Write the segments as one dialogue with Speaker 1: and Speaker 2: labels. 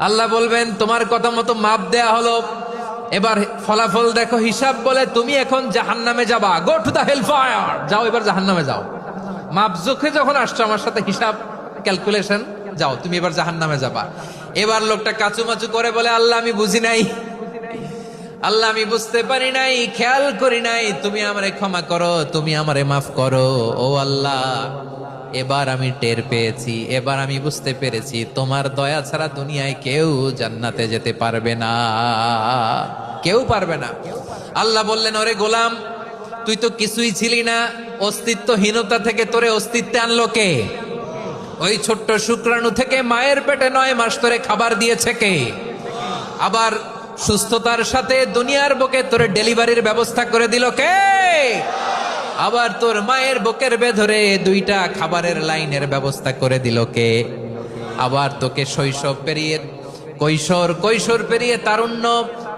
Speaker 1: আল্লাহ বলবেন তোমার কথা মতো মাপ দেয়া হলো, এবার ফলাফল দেখো, হিসাব বলে তুমি এখন জাহান্নামে যাবা, go to the hell fire, যাও এবার জাহান্নামে যাও। মাপ জোখে যখন আসছো আমার সাথে হিসাব ক্যালকুলেশন, যাও তুমি এবার জাহান্নামে যাবা। এবার লোকটা কাচুমাচু করে বলে, আল্লাহ আমি বুঝি নাই, আল্লাহ আমি বুঝতে পারি নাই, খেয়াল করি নাই, তুমি আমারে ক্ষমা করো, তুমি আমারে মাফ করো। ও আল্লাহ, এবার আমি টের পেয়েছি, এবার আমি বুঝতে পেরেছি তোমার দয়া ছাড়া দুনিয়ায় কেউ জান্নাতে যেতে পারবে না, কেউ পারবে না। আল্লাহ বললেন, ওরে গোলাম, তুই তো কিছুই ছিলি না, অস্তিত্বহীনতা থেকে তোরে অস্তিত্বে আনলো কে? ওই ছোট্ট শুক্রাণু থেকে মায়ের পেটে 9 মাস ধরে খাবার দিয়েছে কে? আবার সুস্থতার সাথে দুনিয়ার বুকে তোর ডেলিভারির ব্যবস্থা করে দিল কে? আবার তোর মায়ের বুকের ভেতরে 2টা খাবারের লাইনের ব্যবস্থা করে দিল কে? আবার তোকে শৈশব পেরিয়ে কৈশোর পেরিয়ে তারুণ্য,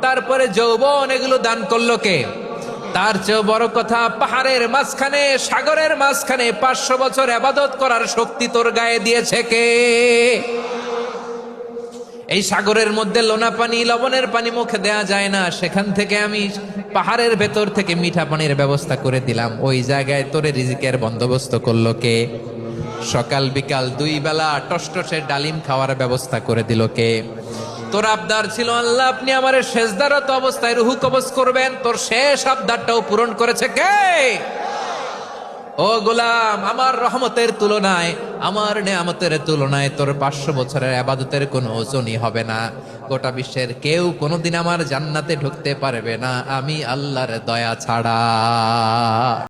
Speaker 1: তারপরে যৌবন, এগুলো দান করলো কে? তার চেয়েও বড় কথা, পাহাড়ের মাঝখানে, সাগরের মাঝখানে 500 বছর ইবাদত করার শক্তি তোর গায়ে দিয়েছে কে? এই সাগরের মধ্যে লোনা পানি, লবণের পানি মুখে দেয়া যায় না, সেখান থেকে আমি পাহাড়ের ভেতর থেকে মিঠা পানির ব্যবস্থা করে দিলাম। ওই জায়গায় তোরে রিজিকের বন্দোবস্ত করলো কে? সকাল বিকাল 2 বেলা টসটসে ডালিম খাওয়ার ব্যবস্থা করে দিল কে? তোর আবদার ছিল, আল্লাহ আপনি আমার সেজদারত অবস্থায় রুহু কবজ করবেন, তোর শেষ আবদারটাও পূরণ করেছে কে? ও গোলাম, আমার রহমতের তুলনায়, আমার নেয়ামতের তুলনায় তোর 500 বছরের ইবাদতের কোনো ওজনই হবে না। গোটা বিশ্বের কেউ কোনোদিন আমার জান্নাতে ঢুকতে পারবে না, আমি আল্লাহর দয়া ছাড়া।